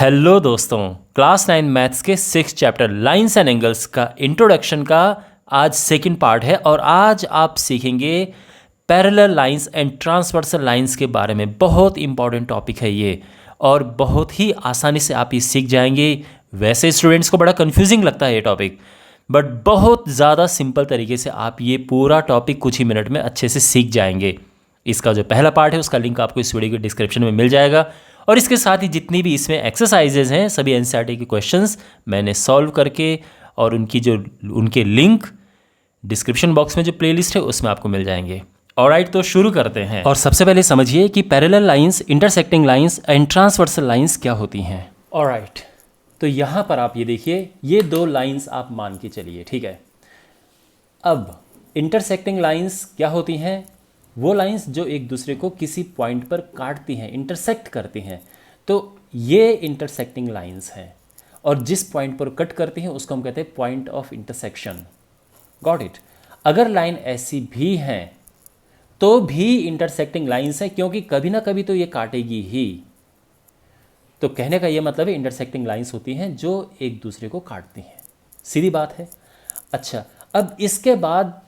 Hello दोस्तों, class 9 maths के 6 chapter lines and angles का इंट्रोडक्शन का आज सेकंड पार्ट है और आज आप सीखेंगे parallel lines and transversal lines के बारे में। बहुत इंपॉर्टेंट टॉपिक है ये और बहुत ही आसानी से आप ये सीख जाएंगे। वैसे स्टूडेंट्स को बड़ा कंफ्यूजिंग लगता है ये टॉपिक, बट बहुत ज़्यादा सिंपल तरीके से आप ये पूरा टॉपिक कुछ ही मिनट में अच्छे से सीख जाएंगे। इसका जो पहला पार्ट है उसका लिंक आपको इस वीडियो के डिस्क्रिप्शन में मिल जाएगा और इसके साथ ही जितनी भी इसमें एक्सरसाइजेज हैं सभी एनसीईआरटी के क्वेश्चंस मैंने सॉल्व करके और उनके लिंक डिस्क्रिप्शन बॉक्स में जो प्लेलिस्ट है उसमें आपको मिल जाएंगे। ऑलराइट, तो शुरू करते हैं। और सबसे पहले समझिए कि parallel lines, intersecting lines and transversal lines क्या होती हैं। ऑलराइट, तो यहाँ पर आप ये देखिए, ये दो लाइंस आप मान के चलिए, ठीक है। अब इंटरसेक्टिंग लाइंस क्या होती हैं? वो लाइंस जो एक दूसरे को किसी पॉइंट पर काटती हैं, इंटरसेक्ट करती हैं। तो ये इंटरसेक्टिंग लाइंस हैं और जिस पॉइंट पर कट करती हैं उसको हम कहते हैं point of intersection. Got it. अगर लाइन ऐसी भी हैं तो भी इंटरसेक्टिंग लाइंस है, क्योंकि कभी ना कभी तो ये काटेगी ही। तो कहने का ये मतलब है इंटरसेक्टिंग लाइंस होती हैं जो एक दूसरे को काटती हैं। सीधी बात है। अच्छा, अब इसके बाद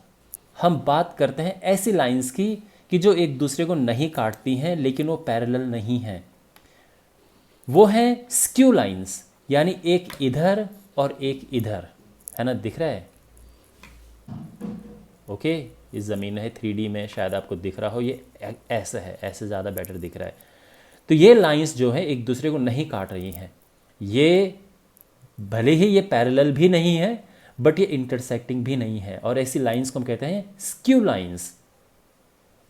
हम बात करते हैं ऐसी लाइंस की कि जो एक दूसरे को नहीं काटती हैं लेकिन वो पैरेलल नहीं हैं। वो हैं स्क्यू लाइंस, यानी एक इधर और एक इधर, है ना, दिख रहा है? ओके, इस ज़मीन है 3D में, शायद आपको दिख रहा हो, ये ऐसा है, ऐसे ज़्यादा बेटर दिख रहा है। तो ये लाइंस जो है एक दूसरे को नहीं काट रही हैं। ये भले ही ये पैरेलल भी नहीं है बट ये इंटरसेक्टिंग भी नहीं है, और ऐसी लाइंस को हम कहते हैं स्क्यू लाइंस।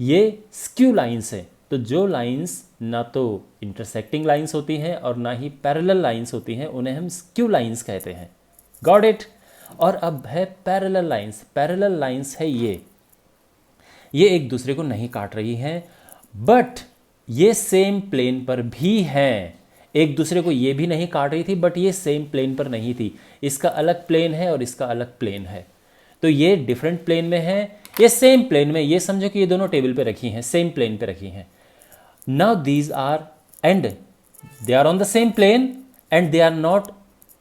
ये स्क्यू लाइंस है। तो जो लाइंस ना तो इंटरसेक्टिंग लाइंस होती हैं और ना ही पैरेलल लाइंस होती हैं, उन्हें हम स्क्यू लाइंस कहते हैं। Got it. और अब है पैरेलल लाइंस। पैरेलल लाइंस है ये एक दूसरे को नहीं काट रही हैं बट ये सेम प्लेन पर भी हैं। एक दूसरे को ये भी नहीं काट रही थी बट ये सेम प्लेन पर नहीं थी। इसका अलग प्लेन है और इसका अलग प्लेन है। तो ये डिफरेंट प्लेन में है, ये सेम प्लेन में। ये समझो कि ये दोनों टेबल पे रखी हैं, सेम प्लेन पे रखी हैं। Now these are and they are on the same plane and they are not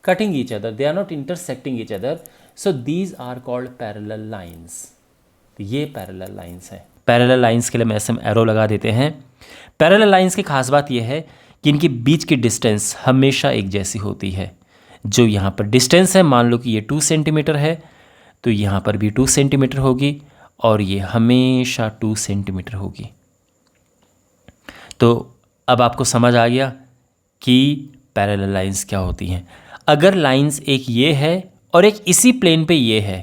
cutting each other, they are not intersecting each other. So these are called parallel lines. तो ये parallel lines है। Parallel lines के लिए मैं ऐसे arrow लगा देते हैं। पैरेलल लाइंस की खास बात यह है कि इनके बीच की डिस्टेंस हमेशा एक जैसी होती है। जो यहाँ पर डिस्टेंस है, मान लो कि ये 2 सेंटीमीटर है, तो यहाँ पर भी 2 सेंटीमीटर होगी और ये हमेशा 2 सेंटीमीटर होगी। तो अब आपको समझ आ गया कि पैरेलल लाइंस क्या होती हैं। अगर लाइंस एक ये है और एक इसी प्लेन पे ये है,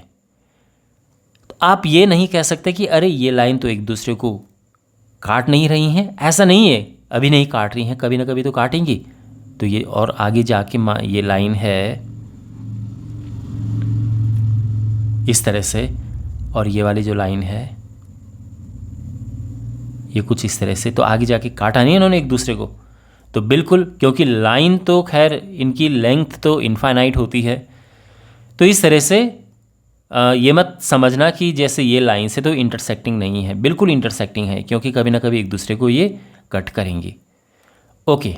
तो आप ये नहीं कह सकते कि अरे ये लाइन तो एक दूसरे को काट नहीं रही हैं। ऐसा नहीं है, अभी नहीं काट रही हैं, कभी ना कभी तो काटेंगी। तो ये और आगे जाके ये लाइन है इस तरह से, और ये वाली जो लाइन है ये कुछ इस तरह से। तो आगे जाके काटा नहीं इन्होंने एक दूसरे को, तो बिल्कुल, क्योंकि लाइन तो खैर इनकी लेंथ तो इनफाइनाइट होती है। तो इस तरह से ये मत समझना कि जैसे ये लाइन से तो इंटरसेक्टिंग नहीं है, बिल्कुल इंटरसेक्टिंग है, क्योंकि कभी ना कभी एक दूसरे को ये कट करेंगी। ओके,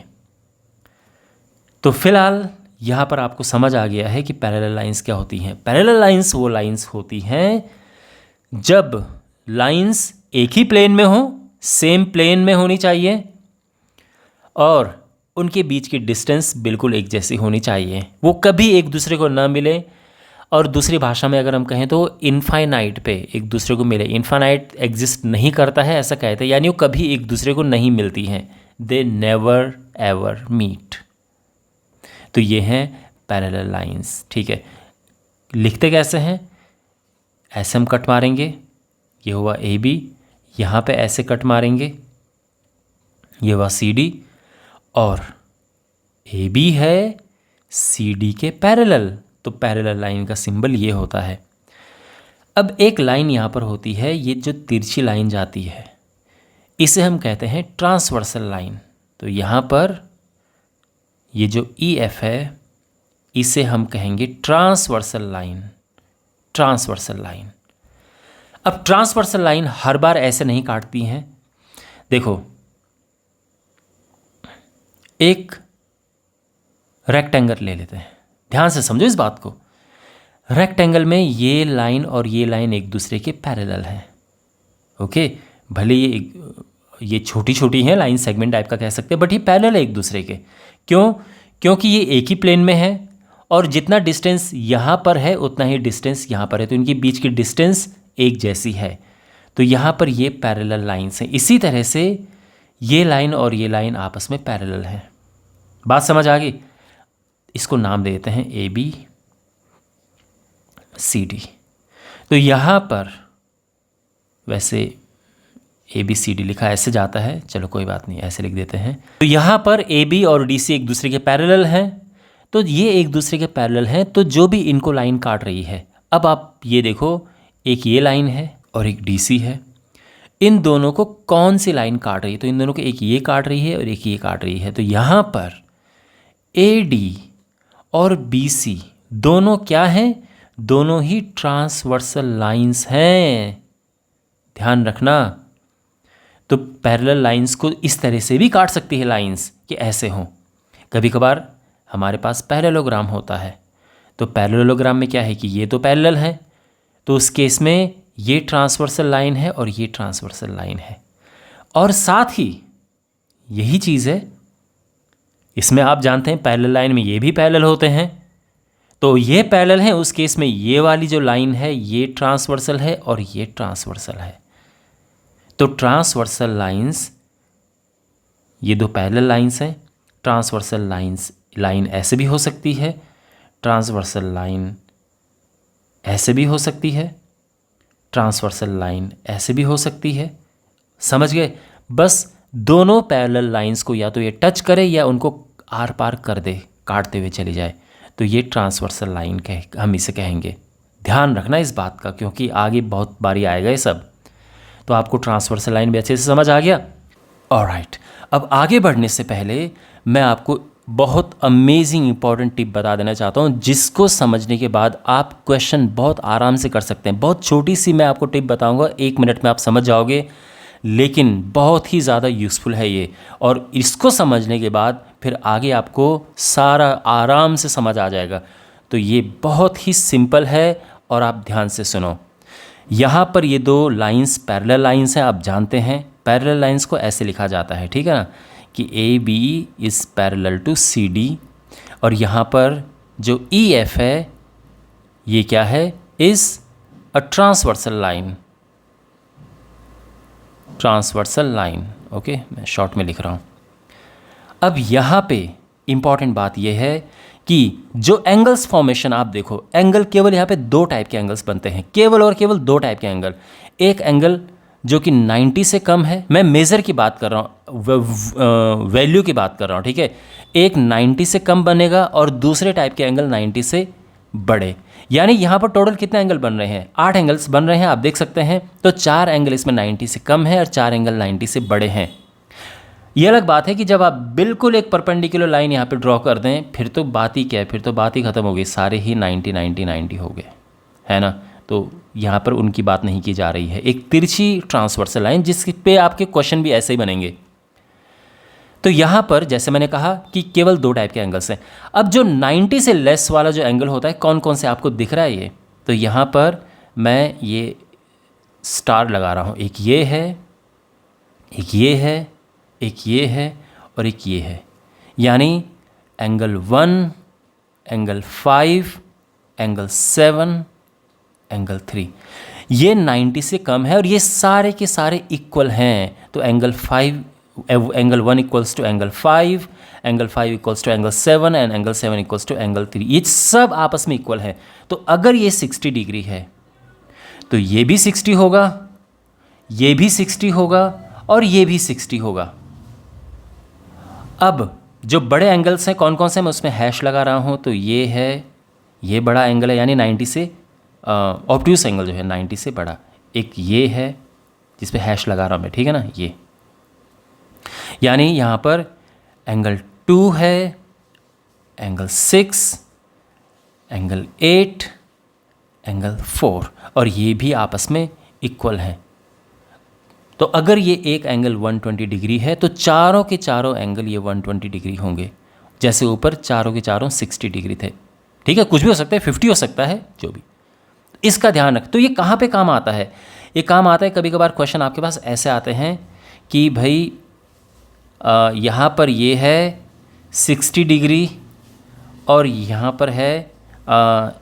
तो फिलहाल यहाँ पर आपको समझ आ गया है कि पैरेलल लाइंस क्या होती हैं। पैरेलल लाइंस वो लाइंस होती हैं जब लाइंस एक ही प्लेन में हो, सेम प्लेन में होनी चाहिए और उनके बीच की डिस्टेंस बिल्कुल एक जैसी होनी चाहिए। वो कभी एक दूसरे को ना मिले, और दूसरी भाषा में अगर हम कहें तो इनफाइनाइट पे एक दूसरे को मिले। इनफाइनाइट एग्जिस्ट नहीं करता है ऐसा कहते हैं, यानी वो कभी एक दूसरे को नहीं मिलती हैं। They never ever meet. तो ये हैं पैरेलल लाइंस, ठीक है। लिखते कैसे हैं? ऐसे हम कट मारेंगे, ये हुआ ए बी, यहाँ पे ऐसे कट मारेंगे, ये हुआ सी डी, और ए बी है सी डी के पैरेलल। तो पैरेलल लाइन का सिंबल ये होता है। अब एक लाइन यहाँ पर होती है, ये जो तिरछी लाइन जाती है इसे हम कहते हैं ट्रांसवर्सल लाइन। तो यहाँ पर ये जो ई एफ है इसे हम कहेंगे ट्रांसवर्सल लाइन। Transversal line. अब ट्रांसवर्सल लाइन हर बार ऐसे नहीं काटती हैं। देखो, एक रेक्टेंगल ले लेते हैं, ध्यान से समझो इस बात को। रेक्टेंगल में ये लाइन और ये लाइन एक दूसरे के पैरेलल हैं, ओके। भले ये छोटी छोटी हैं, लाइन सेगमेंट टाइप का कह सकते हैं, बट ये पैरेलल है एक दूसरे के। क्यों? क्योंकि ये एक ही प्लेन में है और जितना डिस्टेंस यहाँ पर है उतना ही डिस्टेंस यहाँ पर है, तो इनके बीच की डिस्टेंस एक जैसी है, तो यहाँ पर ये पैरेलल लाइन्स हैं। इसी तरह से ये लाइन और ये लाइन आपस में पैरेलल हैं। बात समझ आ गई? इसको नाम देते हैं AB CD। तो यहाँ पर वैसे ABCD लिखा ऐसे जाता है, चलो कोई बात नहीं, ऐसे लिख देते हैं। तो यहाँ पर AB और DC एक दूसरे के पैरेलल हैं, तो ये एक दूसरे के पैरेलल हैं, तो जो भी इनको लाइन काट रही है, अब आप ये देखो, एक ये लाइन है और एक DC है, इन दोनों को कौन सी लाइन काट रही है? तो इन दोनों को एक ये काट रही है और एक ये काट रही है। तो यहाँ पर AD और BC दोनों क्या हैं? दोनों ही ट्रांसवर्सल लाइंस हैं, ध्यान रखना। तो पैरेलल लाइंस को इस तरह से भी काट सकती है लाइंस कि ऐसे हों। कभी कभार हमारे पास पैरेललोग्राम होता है, तो पैरेललोग्राम में क्या है कि ये तो पैरेलल है, तो उस केस में ये ट्रांसवर्सल लाइन है और ये ट्रांसवर्सल लाइन है। और साथ ही यही चीज़ है इसमें, आप जानते हैं पैरेलल लाइन में ये भी पैरेलल होते हैं, तो ये पैरेलल है, उस केस में ये वाली जो लाइन है ये ट्रांसवर्सल है और ये ट्रांसवर्सल है। तो ट्रांसवर्सल लाइंस, ये दो पैरेलल लाइंस हैं। ट्रांसवर्सल लाइन ऐसे भी हो सकती है, ट्रांसवर्सल लाइन ऐसे भी हो सकती है, ट्रांसवर्सल लाइन ऐसे भी हो सकती है। समझ गए? बस दोनों पैरेलल लाइंस को या तो ये टच करे या उनको आर पार कर दे, काटते हुए चली जाए, तो ये ट्रांसवर्सल लाइन हम इसे कहेंगे। ध्यान रखना इस बात का, क्योंकि आगे बहुत बारी आएगा ये सब। तो आपको ट्रांसवर्सल लाइन भी अच्छे से समझ आ गया? ऑलराइट, अब आगे बढ़ने से पहले मैं आपको बहुत अमेजिंग इंपॉर्टेंट टिप बता देना चाहता हूँ, जिसको समझने के बाद आप क्वेश्चन बहुत आराम से कर सकते हैं। बहुत छोटी सी मैं आपको टिप बताऊँगा, 1 मिनट में आप समझ जाओगे, लेकिन बहुत ही ज़्यादा यूज़फुल है ये। और इसको समझने के बाद फिर आगे आपको सारा आराम से समझ आ जाएगा। तो ये बहुत ही सिंपल है और आप ध्यान से सुनो। यहाँ पर ये दो लाइंस पैरेलल लाइंस हैं, आप जानते हैं पैरेलल लाइंस को ऐसे लिखा जाता है, ठीक है ना, कि AB is parallel to CD। और यहाँ पर जो EF है ये क्या है? Is a transversal line, transversal line, okay, मैं शॉर्ट में लिख रहा हूँ। अब यहाँ पे इम्पॉर्टेंट बात यह है कि जो एंगल्स फॉर्मेशन आप देखो, एंगल केवल यहाँ पे 2 टाइप के एंगल्स बनते हैं, केवल और केवल 2 टाइप के एंगल। एक एंगल जो कि 90 से कम है, मैं मेज़र की बात कर रहा हूँ, वैल्यू की बात कर रहा हूँ, ठीक है। एक 90 से कम बनेगा और दूसरे टाइप के एंगल 90 से बड़े। यानी यहाँ पर टोटल कितने एंगल बन रहे हैं? 8 एंगल्स बन रहे हैं, आप देख सकते हैं। तो 4 एंगल इसमें 90 से कम है और 4 एंगल 90 से बड़े हैं। ये अलग बात है कि जब आप बिल्कुल एक परपेंडिकुलर लाइन यहाँ पे ड्रॉ कर दें, फिर तो बात ही क्या है, फिर तो बात ही ख़त्म हो गई, सारे ही 90 90 90 हो गए, है ना। तो यहाँ पर उनकी बात नहीं की जा रही है, एक तिरछी ट्रांसवर्सल लाइन जिस पे आपके क्वेश्चन भी ऐसे ही बनेंगे। तो यहाँ पर जैसे मैंने कहा कि केवल 2 टाइप के एंगल्स हैं। अब जो 90 से लेस वाला जो एंगल होता है, कौन कौन से आपको दिख रहा है ये? तो यहाँ पर मैं ये स्टार लगा रहा हूँ, एक ये है, एक ये है, एक ये है और एक ये है। यानी एंगल 1, एंगल 5, एंगल 7, एंगल 3, ये 90 से कम है और ये सारे के सारे इक्वल हैं। तो angle 1 equals to angle 5, angle 5 equals to angle 7 and angle 7 equals to angle 3, ये सब आपस में इक्वल है। तो अगर ये 60 डिग्री है तो ये भी 60 होगा, ये भी 60 होगा और ये भी 60 होगा। अब जो बड़े एंगल्स हैं कौन कौन से, मैं उसमें हैश लगा रहा हूँ। तो ये है, ये बड़ा एंगल है, यानी 90 से ऑब्ट्यूस एंगल जो है 90 से बड़ा। एक ये है जिस पे हैश लगा रहा हूँ मैं, ठीक है ना, ये। यानी यहाँ पर एंगल 2 है, एंगल 6, एंगल 8, एंगल 4 और ये भी आपस में इक्वल हैं। तो अगर ये एक एंगल 120 डिग्री है तो चारों के चारों एंगल ये 120 डिग्री होंगे। जैसे ऊपर चारों के चारों 60 डिग्री थे। ठीक है, कुछ भी हो सकता है, 50 हो सकता है, जो भी। इसका ध्यान रख। तो ये कहाँ पे काम आता है? ये काम आता है, कभी कभार क्वेश्चन आपके पास ऐसे आते हैं कि भाई यहाँ पर ये है 60 डिग्री और यहाँ पर है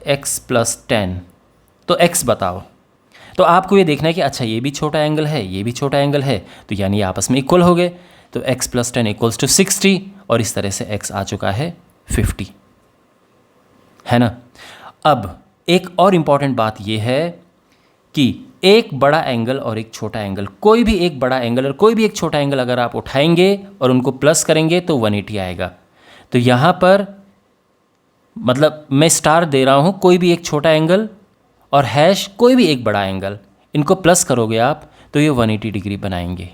x + 10, तो x बताओ। तो आपको ये देखना है कि अच्छा ये भी छोटा एंगल है, ये भी छोटा एंगल है, तो यानी ये आपस में इक्वल हो गए। तो x + 10 = 60 और इस तरह से x आ चुका है 50, है ना। अब एक और इम्पॉर्टेंट बात ये है कि एक बड़ा एंगल और एक छोटा एंगल, कोई भी एक बड़ा एंगल और कोई भी एक छोटा एंगल अगर आप उठाएंगे और उनको प्लस करेंगे तो 180 आएगा। तो यहाँ पर मतलब मैं स्टार दे रहा हूँ, कोई भी एक छोटा एंगल और हैश कोई भी एक बड़ा एंगल, इनको प्लस करोगे आप तो ये 180 डिग्री बनाएंगे।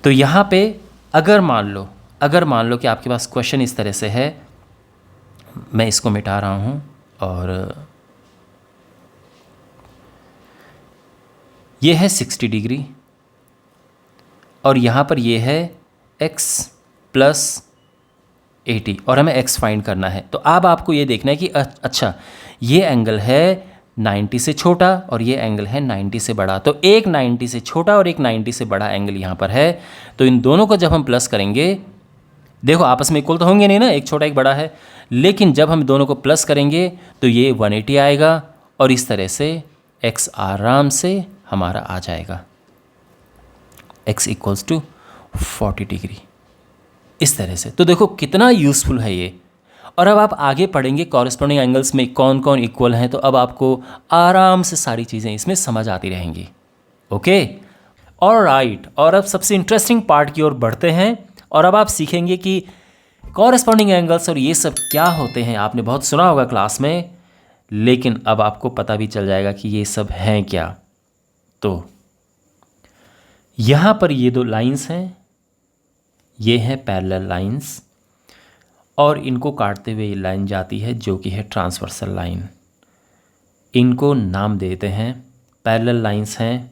तो यहाँ पे अगर मान लो कि आपके पास क्वेश्चन इस तरह से है, मैं इसको मिटा रहा हूँ और ये है 60 डिग्री और यहाँ पर ये है x + 80 और हमें x फाइंड करना है। तो अब आपको ये देखना है कि अच्छा ये एंगल है 90 से छोटा और ये एंगल है 90 से बड़ा, तो एक 90 से छोटा और एक 90 से बड़ा एंगल यहाँ पर है। तो इन दोनों को जब हम प्लस करेंगे, देखो आपस में इक्वल तो होंगे नहीं ना, एक छोटा एक बड़ा है, लेकिन जब हम दोनों को प्लस करेंगे तो ये 180 आएगा और इस तरह से x आराम से हमारा आ जाएगा, x = 40 डिग्री, इस तरह से। तो देखो कितना यूज़फुल है ये। और अब आप आगे पढ़ेंगे कॉरेस्पॉन्डिंग एंगल्स में कौन कौन इक्वल हैं, तो अब आपको आराम से सारी चीज़ें इसमें समझ आती रहेंगी। Okay, alright. और अब सबसे इंटरेस्टिंग पार्ट की ओर बढ़ते हैं और अब आप सीखेंगे कि कॉरेस्पॉन्डिंग एंगल्स और ये सब क्या होते हैं। आपने बहुत सुना होगा क्लास में, लेकिन अब आपको पता भी चल जाएगा कि ये सब हैं क्या। तो यहाँ पर ये दो लाइंस हैं, ये हैं पैरेलल लाइंस और इनको काटते हुए ये लाइन जाती है जो कि है ट्रांसवर्सल लाइन। इनको नाम देते हैं, पैरेलल लाइंस हैं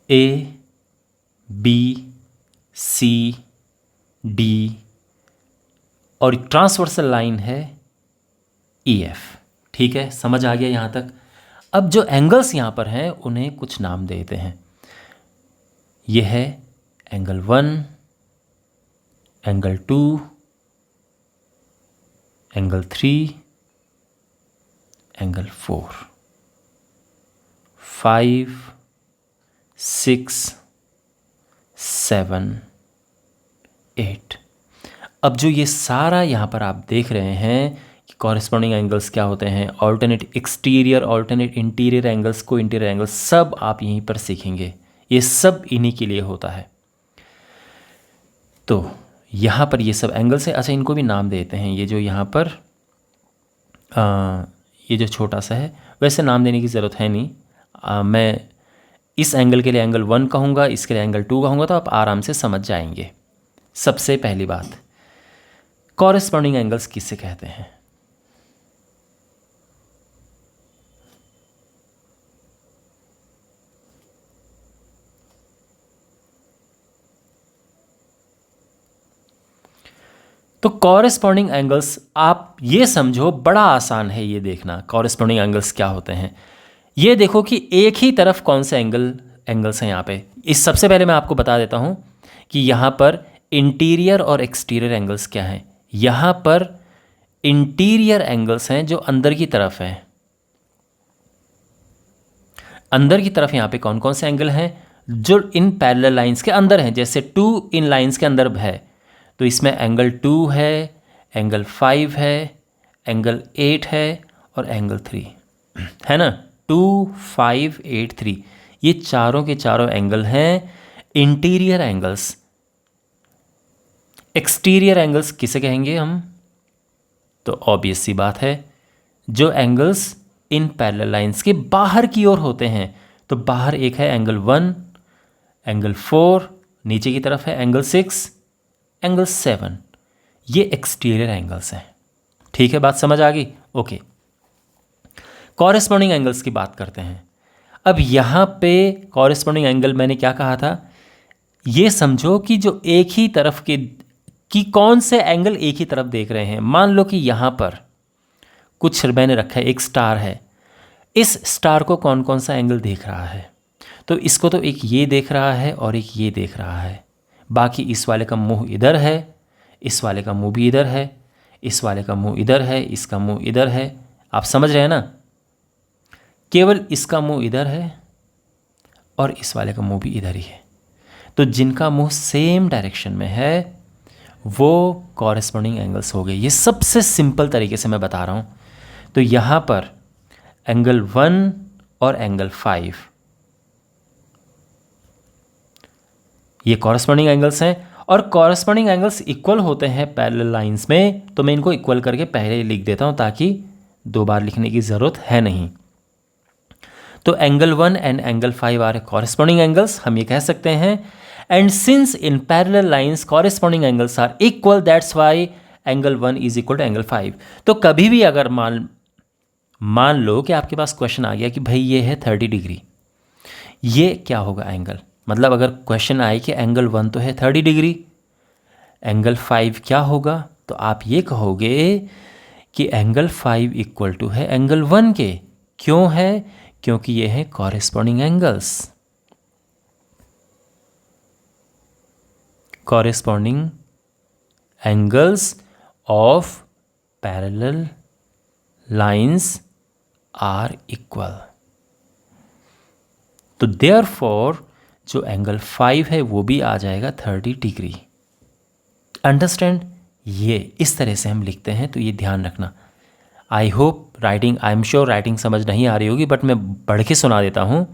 A, B, C, D और ट्रांसवर्सल लाइन है EF। ठीक है, समझ आ गया यहाँ तक। अब जो एंगल्स यहाँ पर हैं उन्हें कुछ नाम देते हैं। यह है एंगल 1, एंगल 2, एंगल 3, एंगल 4, 5, 6, 7, 8। अब जो ये सारा यहाँ पर आप देख रहे हैं कि कॉरेस्पॉन्डिंग एंगल्स क्या होते हैं, alternate exterior, alternate interior angles, को इंटीरियर एंगल्स, सब आप यहीं पर सीखेंगे। ये सब इन्हीं के लिए होता है। तो यहाँ पर ये सब एंगल्स है। अच्छा, इनको भी नाम देते हैं। ये जो यहाँ पर ये जो छोटा सा है, वैसे नाम देने की ज़रूरत है नहीं। मैं इस एंगल के लिए एंगल 1 कहूँगा, इसके लिए एंगल 2 कहूँगा, तो आप आराम से समझ जाएंगे। सबसे पहली बात, कॉरेस्पॉन्डिंग एंगल्स किसे कहते हैं? तो कॉरेस्पॉन्डिंग एंगल्स आप ये समझो, बड़ा आसान है ये देखना कॉरेस्पॉन्डिंग एंगल्स क्या होते हैं। ये देखो कि एक ही तरफ कौन से एंगल्स हैं यहाँ पे। इस सबसे पहले मैं आपको बता देता हूँ कि यहाँ पर इंटीरियर और एक्सटीरियर एंगल्स क्या हैं। यहाँ पर इंटीरियर एंगल्स हैं जो अंदर की तरफ हैं। अंदर की तरफ यहाँ पे कौन कौन से एंगल हैं जो इन पैरेलल लाइंस के अंदर हैं, जैसे 2 इन लाइंस के अंदर है, तो इसमें एंगल 2 है, एंगल 5 है, एंगल 8 है और एंगल 3 है ना। 2, 5, 8, 3 ये चारों के चारों एंगल हैं इंटीरियर एंगल्स। एक्सटीरियर एंगल्स किसे कहेंगे हम? तो ऑब्वियस सी बात है, जो एंगल्स इन पैरेलल लाइंस के बाहर की ओर होते हैं। तो बाहर एक है एंगल 1, एंगल 4, नीचे की तरफ है एंगल 6, एंगल 7, ये एक्सटीरियर एंगल्स हैं। ठीक है, बात समझ आ गई? ओके, कॉरेस्पॉन्डिंग एंगल्स की बात करते हैं। अब यहाँ पे कॉरेस्पॉन्डिंग एंगल मैंने क्या कहा था? ये समझो कि जो एक ही तरफ के कि कौन से एंगल एक ही तरफ देख रहे हैं। मान लो कि यहाँ पर कुछ मैंने रखा है, एक स्टार है, इस स्टार को कौन कौन सा एंगल देख रहा है? तो इसको तो एक ये देख रहा है और एक ये देख रहा है, बाकी इस वाले का मुंह इधर है, इस वाले का मुंह भी इधर है, इस वाले का मुंह इधर है, इसका मुंह इधर है। आप समझ रहे हैं ना? केवल इसका मुंह इधर है और इस वाले का मुंह भी इधर ही है। तो जिनका मुंह सेम डायरेक्शन में है वो कॉरेस्पॉन्डिंग एंगल्स हो गए। ये सबसे सिंपल तरीके से मैं बता रहा हूँ। तो यहाँ पर एंगल 1 और एंगल 5 ये कॉरेस्पॉन्डिंग एंगल्स हैं, और कॉरेस्पॉन्डिंग एंगल्स इक्वल होते हैं पैरेलल लाइंस में। तो मैं इनको इक्वल करके पहले ही लिख देता हूँ ताकि दो बार लिखने की ज़रूरत है नहीं। तो angle 1 and angle 5 are corresponding angles, हम ये कह सकते हैं। And since in parallel lines corresponding angles are equal, that's why angle 1 is equal to angle 5। तो कभी भी अगर मान लो कि आपके पास क्वेश्चन आ गया कि भाई ये है 30 डिग्री, ये क्या होगा एंगल? मतलब अगर क्वेश्चन आए कि एंगल 1 तो है 30 डिग्री, एंगल 5 क्या होगा? तो आप ये कहोगे कि एंगल 5 इक्वल टू है एंगल 1 के। क्यों है? क्योंकि ये है corresponding angles. Corresponding angles of parallel lines are equal. तो देयरफॉर जो एंगल 5 है वो भी आ जाएगा 30 डिग्री। अंडरस्टैंड? ये इस तरह से हम लिखते हैं, तो ये ध्यान रखना। आई एम श्योर राइटिंग समझ नहीं आ रही होगी, बट मैं पढ़ के सुना देता हूँ।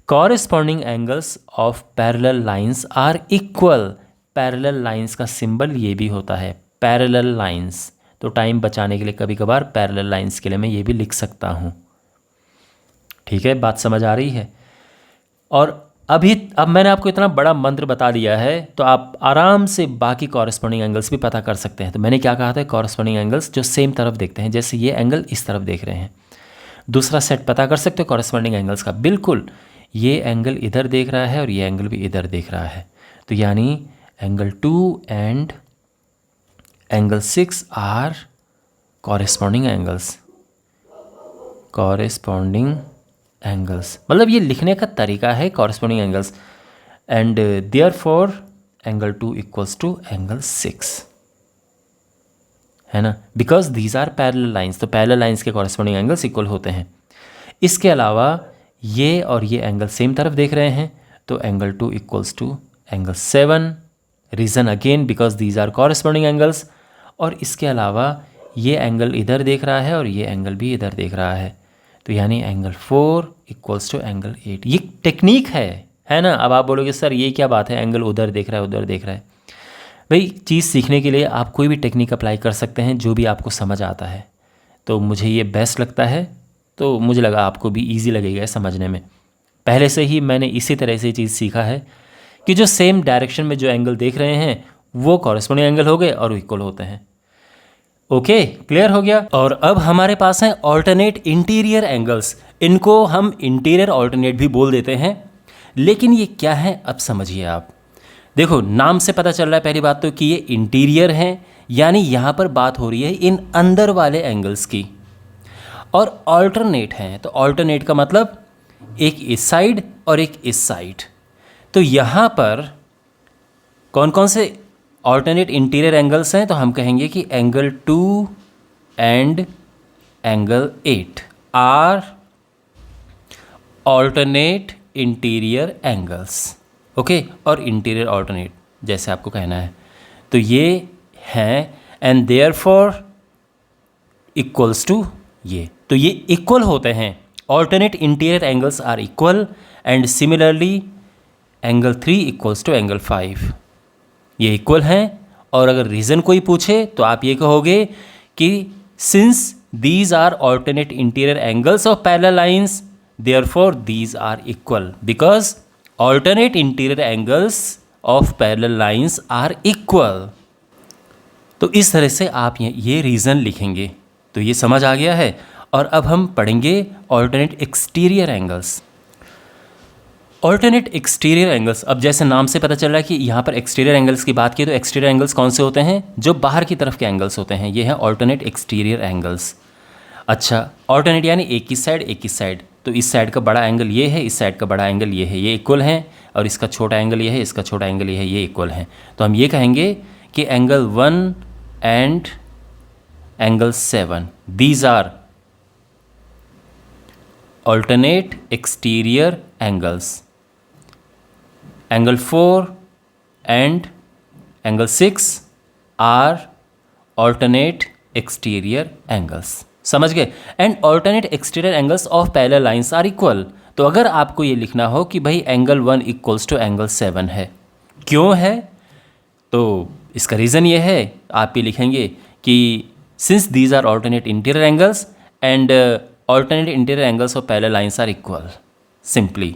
Corresponding angles of parallel lines are equal. Parallel lines का सिंबल ये भी होता है, पैरेलल लाइंस। तो टाइम बचाने के लिए कभी कभार पैरेलल लाइंस के लिए मैं ये भी लिख सकता हूँ। ठीक है, बात समझ आ रही है? और अब मैंने आपको इतना बड़ा मंत्र बता दिया है, तो आप आराम से बाकी कॉरेस्पॉन्डिंग एंगल्स भी पता कर सकते हैं। तो मैंने क्या कहा था? कॉरेस्पॉन्डिंग एंगल्स जो सेम तरफ देखते हैं, जैसे ये एंगल इस तरफ देख रहे हैं। दूसरा सेट पता कर सकते हो कॉरेस्पॉन्डिंग एंगल्स का, बिल्कुल। ये एंगल इधर देख रहा है और ये एंगल भी इधर देख रहा है। तो यानी angle 2 and angle 6 are corresponding angles. Corresponding angles मतलब ये लिखने का तरीका है, corresponding angles. And therefore angle 2 equals to angle 6, है ना? Because these are parallel lines. तो पैरेलल लाइंस के कॉरेस्पॉन्डिंग एंगल्स इक्वल होते हैं। इसके अलावा ये और ये एंगल सेम तरफ देख रहे हैं, तो angle 2 equals to angle 7। Reason again because these are corresponding angles. और इसके अलावा ये एंगल इधर देख रहा है और ये एंगल भी इधर देख रहा है, तो यानी एंगल 4 इक्वल्स टू एंगल 8। ये टेक्निक है ना? अब आप बोलोगे सर ये क्या बात है, एंगल उधर देख रहा है उधर देख रहा है। भाई चीज़ सीखने के लिए आप कोई भी टेक्निक अप्लाई कर सकते हैं जो भी आपको समझ आता है। तो मुझे ये बेस्ट लगता है, तो मुझे लगा आपको भी ईजी लगेगा समझने में। पहले से ही मैंने इसी तरह से चीज़ सीखा है कि जो सेम डायरेक्शन में जो एंगल देख रहे हैं वो कॉरेस्पॉन्डिंग एंगल हो गए और इक्वल होते हैं। ओके, क्लियर हो गया। और अब हमारे पास हैं ऑल्टरनेट इंटीरियर एंगल्स। इनको हम इंटीरियर ऑल्टरनेट भी बोल देते हैं, लेकिन ये क्या है अब समझिए आप। देखो नाम से पता चल रहा है पहली बात तो कि ये इंटीरियर हैं, यानी यहाँ पर बात हो रही है इन अंदर वाले एंगल्स की। और ऑल्टरनेट हैं, तो ऑल्टरनेट का मतलब एक इस साइड और एक इस साइड। तो यहाँ पर कौन कौन से ऑल्टरनेट इंटीरियर एंगल्स हैं? तो हम कहेंगे कि angle 2 and angle 8 are alternate interior angles. Okay, और इंटीरियर ऑल्टरनेट जैसे आपको कहना है। तो ये हैं एंड देयरफॉर इक्वल्स टू ये। तो ये इक्वल होते हैं, alternate interior angles are equal. And similarly angle 3 equals to angle 5, ये इक्वल हैं। और अगर रीज़न कोई पूछे तो आप ये कहोगे कि since these are alternate interior angles of parallel lines therefore these are equal, because alternate interior angles of parallel lines are equal. तो इस तरह से आप ये रीज़न लिखेंगे। तो ये समझ आ गया है। और अब हम पढ़ेंगे alternate exterior angles. Alternate exterior angles, अब जैसे नाम से पता चल रहा है कि यहाँ पर एक्सटीरियर एंगल्स की बात की, तो एक्सटीरियर एंगल्स कौन से होते हैं? जो बाहर की तरफ के एंगल्स होते हैं, ये हैं ऑल्टरनेट एक्सटीरियर एंगल्स। अच्छा, ऑल्टरनेट यानी एक ही साइड एक ही साइड, तो इस साइड का बड़ा एंगल ये है, इस साइड का बड़ा एंगल ये है, ये इक्वल हैं, और इसका छोटा एंगल ये है, इसका छोटा एंगल ये है, ये इक्वल हैं। तो हम ये कहेंगे कि angle 1 and angle 7 these are alternate exterior angles. Angle 4 and angle 6 are alternate exterior angles. समझ गए? And alternate exterior angles of parallel lines are equal. तो अगर आपको ये लिखना हो कि भाई एंगल 1 इक्वल्स टू एंगल 7 है, क्यों है? तो इसका रीज़न ये है, आप ये लिखेंगे कि since these are alternate interior angles and alternate interior angles of parallel lines are equal, simply.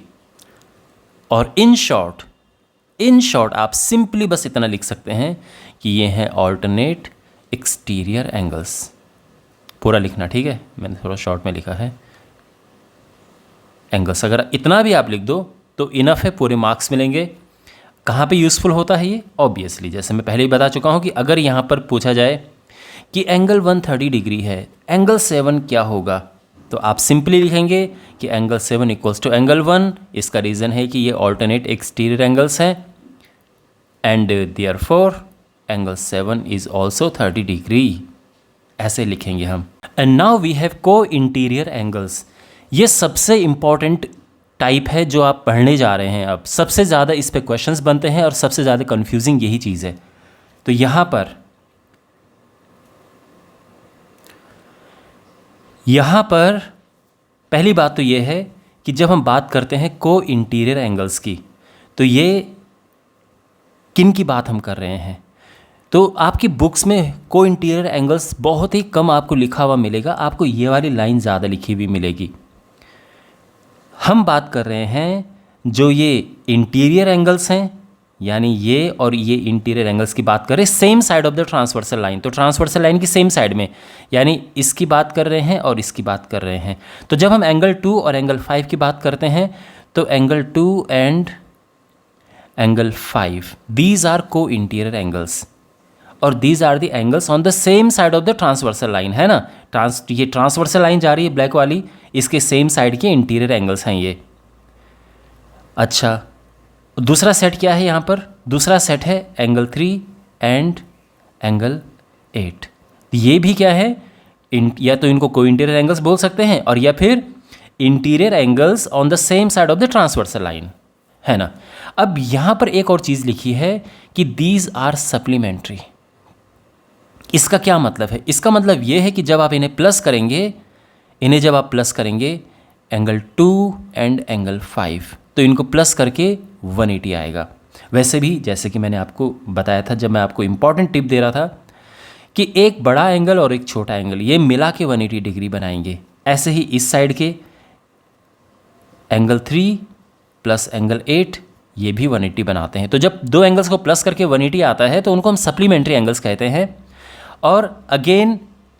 और in short आप simply बस इतना लिख सकते हैं कि ये हैं alternate exterior angles। पूरा लिखना, ठीक है, मैंने थोड़ा शॉर्ट में लिखा है एंगल्स। अगर इतना भी आप लिख दो तो इनफ है, पूरे मार्क्स मिलेंगे। कहाँ पे यूज़फुल होता है ये? ऑब्वियसली जैसे मैं पहले ही बता चुका हूँ कि अगर यहाँ पर पूछा जाए कि एंगल 130 डिग्री है, एंगल 7 क्या होगा, तो आप सिंपली लिखेंगे कि एंगल 7 इक्वल्स टू एंगल 1। इसका रीज़न है कि ये ऑल्टरनेट एक्सटीरियर एंगल्स हैं and therefore angle 7 is also 30 degree, ऐसे लिखेंगे हम। एंड नाउ वी हैव को इंटीरियर एंगल्स। ये सबसे इम्पॉर्टेंट टाइप है जो आप पढ़ने जा रहे हैं। अब सबसे ज़्यादा इस पे क्वेश्चंस बनते हैं और सबसे ज़्यादा कन्फ्यूजिंग यही चीज़ है। तो यहाँ पर पहली बात तो ये है कि जब हम बात करते हैं को इंटीरियर एंगल्स की, तो ये किन की बात हम कर रहे हैं? तो आपकी बुक्स में को इंटीरियर एंगल्स बहुत ही कम आपको लिखा हुआ मिलेगा, आपको ये वाली लाइन ज़्यादा लिखी हुई मिलेगी। हम बात कर रहे हैं जो ये इंटीरियर एंगल्स हैं, यानी ये और ये इंटीरियर एंगल्स की बात कर रहे हैं same side of the transversal line. तो ट्रांसवर्सल लाइन की सेम साइड में, यानी इसकी बात कर रहे हैं और इसकी बात कर रहे हैं। तो जब हम एंगल 2 और एंगल 5 की बात करते हैं, तो angle 2 and angle 5 these are co-interior angles और these are the angles on the same side of the transversal line, है ना। ये ट्रांसवर्सल लाइन जा रही है ब्लैक वाली, इसके सेम साइड के इंटीरियर एंगल्स हैं ये। अच्छा, दूसरा सेट क्या है यहाँ पर? दूसरा सेट है एंगल 3 एंड एंगल 8। ये भी क्या है? या तो इनको को इंटीरियर एंगल्स बोल सकते हैं और या फिर interior angles on the same side of the transversal line, है ना। अब यहाँ पर एक और चीज़ लिखी है कि दीज आर सप्लीमेंट्री। इसका क्या मतलब है? इसका मतलब ये है कि जब आप इन्हें प्लस करेंगे, जब आप प्लस करेंगे एंगल 2 एंड एंगल 5, तो इनको प्लस करके 180 आएगा। वैसे भी जैसे कि मैंने आपको बताया था जब मैं आपको इम्पॉर्टेंट टिप दे रहा था कि एक बड़ा एंगल और एक छोटा एंगल ये मिला के 180 डिग्री बनाएंगे। ऐसे ही इस साइड के एंगल 3 प्लस एंगल 8 ये भी 180 बनाते हैं। तो जब दो एंगल्स को प्लस करके 180 आता है तो उनको हम सप्लीमेंट्री एंगल्स कहते हैं। और अगेन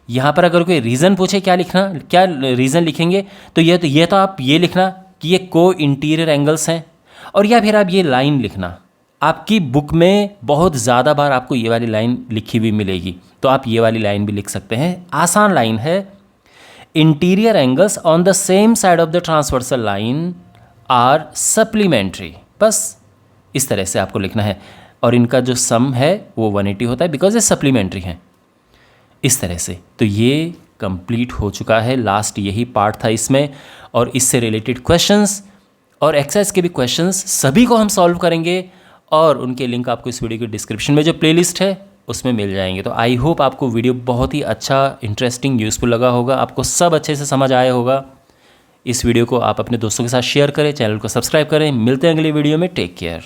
यहाँ पर अगर कोई रीज़न पूछे क्या लिखना, क्या रीज़न लिखेंगे, तो ये तो आप ये लिखना कि ये को इंटीरियर एंगल्स हैं, और या फिर आप ये लाइन लिखना। आपकी बुक में बहुत ज़्यादा बार आपको ये वाली लाइन लिखी हुई मिलेगी, तो आप ये वाली लाइन भी लिख सकते हैं। आसान लाइन है, interior angles on the same side of the transversal line are supplementary. बस इस तरह से आपको लिखना है, और इनका जो सम है वो 180 होता है बिकॉज ये सप्लीमेंट्री हैं, इस तरह से। तो ये कंप्लीट हो चुका है, लास्ट यही पार्ट था इसमें, और इससे रिलेटेड क्वेश्चंस और एक्सरसाइज के भी क्वेश्चंस सभी को हम सॉल्व करेंगे, और उनके लिंक आपको इस वीडियो के डिस्क्रिप्शन में जो प्लेलिस्ट है उसमें मिल जाएंगे। तो आई होप आपको वीडियो बहुत ही अच्छा, इंटरेस्टिंग, यूज़फुल लगा होगा, आपको सब अच्छे से समझ आया होगा। इस वीडियो को आप अपने दोस्तों के साथ शेयर करें, चैनल को सब्सक्राइब करें। मिलते हैं अगली वीडियो में, टेक केयर।